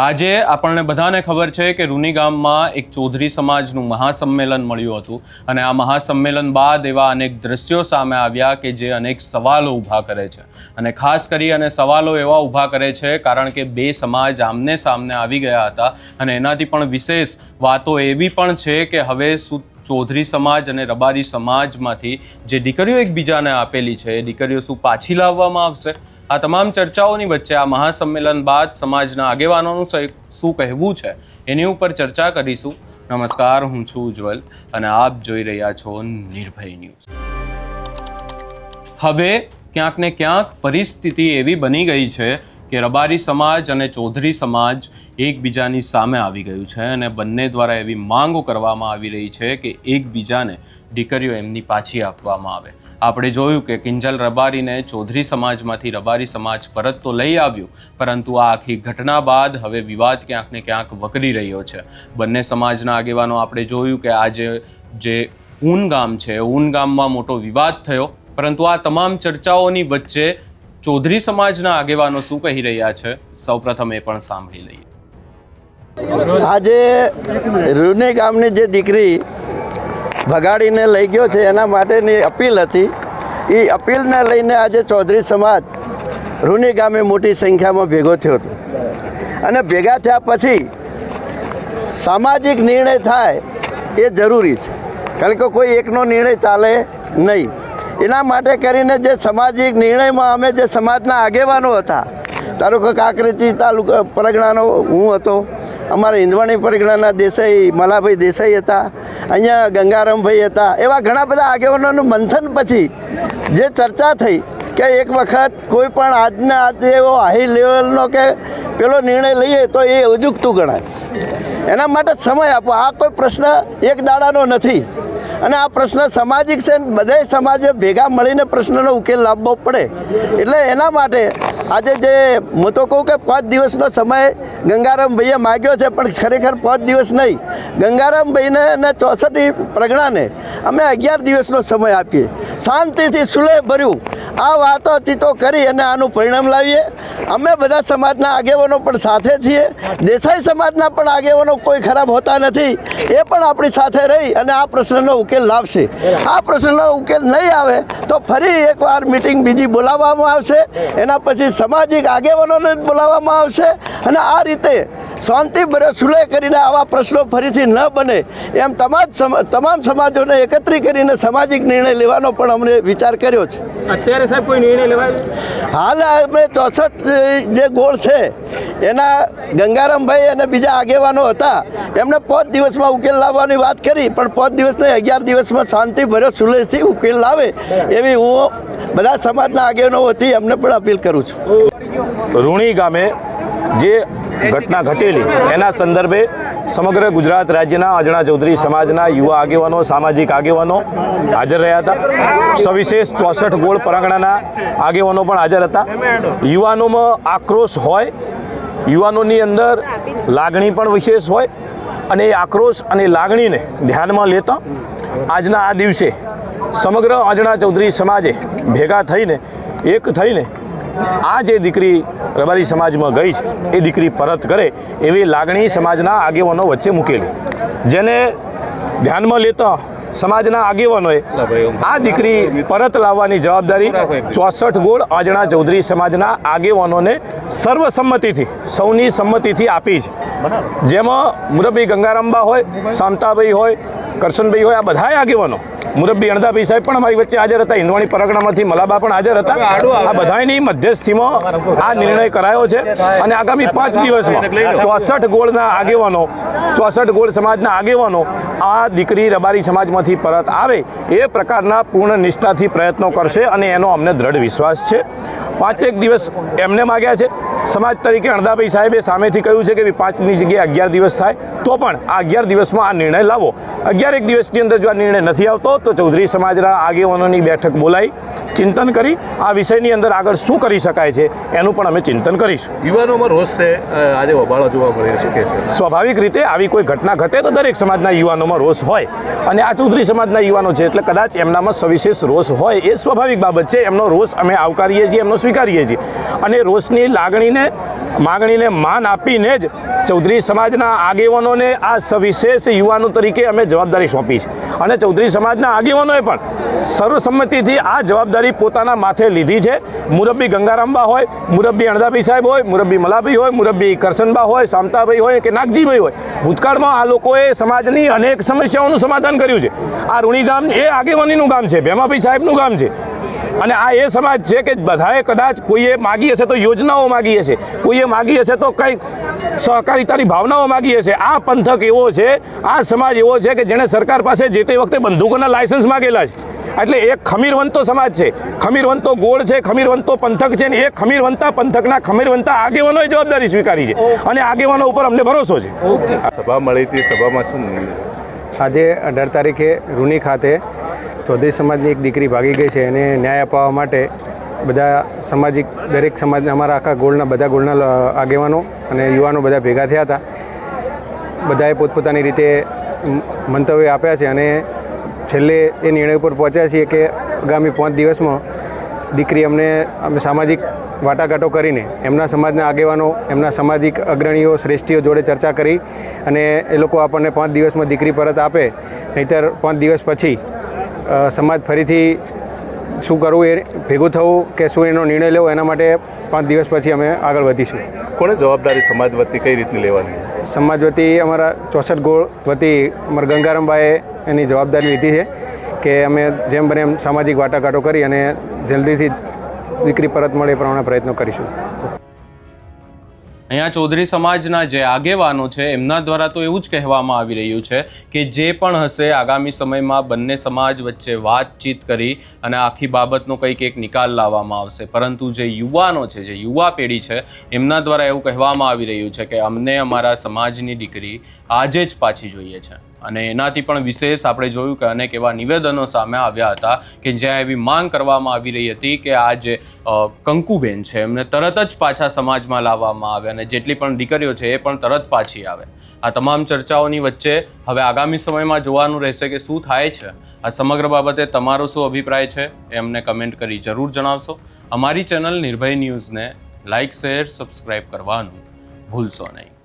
આજે આપણને બધાને ખબર છે કે રૂની ગામમાં એક ચૌધરી સમાજનું મહાસંમેલન મળ્યું હતું અને આ મહાસંમેલન બાદ એવા અનેક દ્રશ્યો સામે આવ્યા કે જે અનેક સવાલો ઊભા કરે છે અને ખાસ કરી અને સવાલો એવા ઊભા કરે છે કારણ કે બે સમાજ આમને સામને આવી ગયા હતા અને એનાથી પણ વિશેષ વાતો એવી પણ છે કે હવે ચૌધરી સમાજ અને રબારી સમાજમાંથી જે દીકરીઓ એકબીજાને આપેલી છે એ દીકરીઓ શું પાછી લાવવામાં આવશે? આ તમામ ચર્ચાઓની વચ્ચે આ મહાસંમેલન બાદ સમાજના આગેવાનોનું શું કહેવું છે એની ઉપર ચર્ચા કરીશું. નમસ્કાર, હું છું ઉજ્જવલ અને આપ જોઈ રહ્યા છો નિર્ભય ન્યૂઝ. હવે ક્યાંક ને ક્યાંક પરિસ્થિતિ એવી બની ગઈ છે કે રબારી સમાજ અને ચૌધરી સમાજ એકબીજાની સામે આવી ગયું છે અને બંને દ્વારા એવી માંગો કરવામાં આવી રહી છે કે એકબીજાને દીકરીઓ એમની પાછી આપવામાં આવે. આપણે જોયું કે કિંજલ રબારીને ચૌધરી સમાજમાંથી રબારી સમાજ પરત તો લઈ આવ્યું, પરંતુ આ આખી ઘટના બાદ હવે વિવાદ ક્યાંક ને ક્યાંક વકરી રહ્યો છે. બંને સમાજના આગેવાનો આપણે જોયું કે આજે જે ઊન ગામ છે, ઊન ગામમાં મોટો વિવાદ થયો, પરંતુ આ તમામ ચર્ચાઓની વચ્ચે ચૌધરી સમાજના આગેવાનો શું કહી રહ્યા છે સૌપ્રથમ એ પણ સાંભળી લઈએ. આજે રૂની ગામની જે દીકરી ભગાડીને લઈ ગયો છે એના માટેની અપીલ હતી. એ અપીલને લઈને આજે ચૌધરી સમાજ રૂની ગામે મોટી સંખ્યામાં ભેગો થયો હતો અને ભેગા થયા પછી સામાજિક નિર્ણય થાય એ જરૂરી છે, કારણ કે કોઈ એકનો નિર્ણય ચાલે નહીં. એના માટે કરીને જે સામાજિક નિર્ણયમાં અમે જે સમાજના આગેવાનો હતા, ધારો કે કાંકરેજી તાલુકા પરગણાનો હું હતો, અમારા હિંદવાણી પરગણાના દેસાઈ મલાભાઈ દેસાઈ હતા, અહીંયા ગંગારામભાઈ હતા, એવા ઘણા બધા આગેવાનોનું મંથન પછી જે ચર્ચા થઈ કે એક વખત કોઈ પણ આજે એવો હાઈ લેવલનો કે પેલો નિર્ણય લઈએ તો એ ઉજુકતું ગણાય. એના માટે સમય આપો. આ કોઈ પ્રશ્ન એક દાડાનો નથી અને આ પ્રશ્ન સામાજિક છે, બધા સમાજે ભેગા મળીને પ્રશ્નનો ઉકેલ લાવવો પડે. એટલે એના માટે આજે જે હું તો કહું કે 5 દિવસનો સમય ગંગારામભાઈએ માગ્યો છે, પણ ખરેખર 5 દિવસ નહીં, ગંગારામભાઈને અને 64 પ્રગણાને અમે 11 દિવસનો સમય આપીએ. શાંતિથી સુલેહ ભર્યું આ વાતો ચીતો કરી અને આનું પરિણામ લાવીએ. અમે બધા સમાજના આગેવાનો પણ સાથે છીએ, દેસાઈ સમાજના પણ આગેવાનો કોઈ ખરાબ હોતા નથી, એ પણ આપણી સાથે રહી અને આ પ્રશ્નનો ઉકેલ લાવશે. આ પ્રશ્નનો ઉકેલ નહીં આવે તો ફરી એકવાર મિટિંગ બીજી બોલાવવામાં આવશે, એના પછી સામાજિક આગેવાનોને બોલાવવામાં આવશે અને આ રીતે શાંતિભર્યો સુલેહ કરીને આવા પ્રશ્નો ફરીથી ન બને એમ તમામ સમાજોને એકત્રિત કરીને સામાજિક નિર્ણય લેવાનો પણ અમને વિચાર કર્યો છે. અત્યારે સાહેબ કોઈ નિર્ણય લેવાયો? હાલ અમે 64 જે ગોળ છે એના ગંગારામભાઈ અને બીજા આગેવાનો હતા, એમણે 5 દિવસમાં ઉકેલ લાવવાની વાત કરી, પણ 5 દિવસ નહીં 11 દિવસમાં શાંતિભર્યો સુલેહથી ઉકેલ લાવે એવી હું બધા સમાજના આગેવાનો વતી એમને પણ અપીલ કરું છું. રૂણી ગામે જે ઘટના ઘટેલી એના સંદર્ભે સમગ્ર ગુજરાત રાજ્યના અજણા ચૌધરી સમાજના યુવા આગેવાનો, સામાજિક આગેવાનો હાજર રહ્યા હતા. સવિશેષ 64 ગોળ પરંગણાના આગેવાનો પણ હાજર હતા. યુવાનોમાં આક્રોશ હોય, યુવાનોની અંદર લાગણી પણ વિશેષ હોય અને એ આક્રોશ અને લાગણીને ધ્યાનમાં લેતા આજના આ દિવસે સમગ્ર અજણા ચૌધરી સમાજે ભેગા થઈને એક થઈને આ જે દીકરી રબારી સમાજમાં ગઈ છે એ દીકરી પરત કરે એવી લાગણી સમાજના આગેવાનો વચ્ચે મૂકેલી, જેને ધ્યાનમાં લેતા સમાજના આગેવાનોએ આ દીકરી પરત લાવવાની જવાબદારી 64 ગોળ અજણા ચૌધરી સમાજના આગેવાનોને સર્વસંમતિથી સૌની સંમતિથી આપી છે. જેમાં મુરબ્બી ગંગારામબા હોય, શામતાભાઈ હોય, કરશનભાઈ હોય, આ બધાય આગેવાનો, મુરબ્બી અણદાભાઈ સાહેબ પણ અમારી વચ્ચે હાજર હતા, હિંદવાણી પરગણામાંથી મલાબા પણ હાજર હતા. આ બધાની મધ્યસ્થીમાં આ નિર્ણય કરાયો છે અને આગામી 5 દિવસમાં 64 ગોળના આગેવાનો, 64 ગોળ સમાજના આગેવાનો આ દીકરી રબારી સમાજમાંથી પરત આવે એ પ્રકારના પૂર્ણ નિષ્ઠાથી પ્રયત્નો કરશે અને એનો અમને દ્રઢ વિશ્વાસ છે. 5 દિવસ એમને માગ્યા છે. સમાજ તરીકે અણદાભાઈ સાહેબે સામેથી કહ્યું છે કે 5ની જગ્યાએ 11 દિવસ થાય તો પણ આ 11 દિવસમાં આ નિર્ણય લાવો. 11 દિવસની અંદર જો આ નિર્ણય નથી આવતો તો ચૌધરી સમાજના આગેવાનોની બેઠક બોલાવી ચિંતન કરી આ વિષયની અંદર આગળ શું કરી શકાય છે એનું પણ અમે ચિંતન કરીશું. યુવાનોમાં રોષ છે, આજે હોબાળો જોવા મળે છે. સ્વાભાવિક રીતે આવી કોઈ ઘટના ઘટે તો દરેક સમાજના યુવાનોમાં રોષ હોય અને આ ચૌધરી સમાજના યુવાનો છે એટલે કદાચ એમનામાં સવિશેષ રોષ હોય, એ સ્વાભાવિક બાબત છે. એમનો રોષ અમે આવકારીએ છીએ, એમનો સ્વીકારીએ છીએ અને રોષની લાગણીને માગણીને માન આપીને જ ચૌધરી સમાજના આગેવાનોને આ સવિશેષ યુવાનો તરીકે અમે જવાબદારી સોંપી છે અને ચૌધરી સમાજના આગેવાનોએ પણ સર્વસંમતિથી આ જવાબદારી પોતાના માથે લીધી છે. મુરબ્બી ગંગારામબા હોય, મુરબ્બી અણદાભાઈ સાહેબ હોય, મુરબ્બી મલાભાઈ હોય, મુરબ્બી કરશનબા હોય, શામતાભાઈ હોય કે નાગજીભાઈ હોય, ભૂતકાળમાં આ લોકોએ સમાજની અનેક સમસ્યાઓનું સમાધાન કર્યું છે. આ રૂણી ગામ એ આગેવાનીનું ગામ છે, ભેમાભાઈ સાહેબનું ગામ છે અને આ એ સમાજ છે કે બધાએ કદાચ કોઈએ માગી હશે તો યોજનાઓ માગી હશે, કોઈએ માગી હશે તો કંઈક સહકારિતાની ભાવનાઓ માગી હશે. આ પંથક એવો છે, આ સમાજ એવો છે કે જેણે સરકાર પાસે જે તે વખતે બંદૂકોના લાયસન્સ માગેલા છે. એટલે એક ખમીરવંતો સમાજ છે, ખમીરવંતો ગોળ છે, ખમીરવંતો પંથક છે ને એ ખમીરવંતા પંથકના ખમીરવંતા આગેવાનોએ જવાબદારી સ્વીકારી છે અને આગેવાનો ઉપર અમને ભરોસો છે. સભા મળી હતી, સભામાં શું નિર્ણય? આજે 18 તારીખે રૂની ખાતે ચૌધરી સમાજની એક દીકરી ભાગી ગઈ છે એને ન્યાય અપાવવા માટે બધા સામાજિક દરેક સમાજના અમારા આખા ગોળના આગેવાનો અને યુવાનો બધા ભેગા થયા હતા. બધાએ પોતપોતાની રીતે મંતવ્ય આપ્યા છે અને છેલ્લે એ નિર્ણય ઉપર પહોંચ્યા છીએ કે આગામી 5 દિવસમાં દીકરી અમે સામાજિક વાટાઘાટો કરીને એમના સમાજના આગેવાનો, એમના સામાજિક અગ્રણીઓ, શ્રેષ્ઠીઓ જોડે ચર્ચા કરી અને એ લોકો આપણને 5 દિવસમાં દીકરી પરત આપે, નહીંતર 5 દિવસ પછી સમાજ ફરીથી શું કરવું એ ભેગું થવું કે શું એનો નિર્ણય લેવો એના માટે 5 દિવસ પછી અમે આગળ વધીશું. કોણે જવાબદારી સમાજ વતી કઈ રીતની લેવાની? સમાજ વતી અમારા 64 ગોળ વતી અમારા ગંગારામબાએ એની જવાબદારી લીધી છે કે અમે જેમ બને એમ સામાજિક વાટાઘાટો કરી અને જલ્દીથી દીકરી પરત મળે એ પ્રમાણે પ્રયત્નો કરીશું. અહીંયા ચૌધરી સમાજના જે આગેવાનો છે એમના દ્વારા તો એવું જ કહેવામાં આવી રહ્યું છે કે જે પણ હશે આગામી સમયમાં બંને સમાજ વચ્ચે વાતચીત કરી અને આખી બાબતનો કંઈક એક નિકાલ લાવવામાં આવશે. પરંતુ જે યુવાનો છે, જે યુવા પેઢી છે એમના દ્વારા એવું કહેવામાં આવી રહ્યું છે કે અમને અમારા સમાજની દીકરી આજે જ પાછી જોઈએ છે. અને એનાથી પણ વિશેષ આપણે જોયું કે અનેક એવા નિવેદનો સામે આવ્યા હતા કે જ્યાં એવી માંગ કરવામાં આવી રહી હતી કે આ જે કંકુબેન છે એમને તરત જ પાછા સમાજમાં લાવવામાં આવે અને જેટલી પણ દીકરીઓ છે એ પણ તરત પાછી આવે. આ તમામ ચર્ચાઓની વચ્ચે હવે આગામી સમયમાં જોવાનું રહેશે કે શું થાય છે. આ સમગ્ર બાબતે તમારો શું અભિપ્રાય છે એ અમને કમેન્ટ કરી જરૂર જણાવશો. અમારી ચેનલ નિર્ભય ન્યૂઝને લાઇક, શેર, સબસ્ક્રાઈબ કરવાનું ભૂલશો નહીં.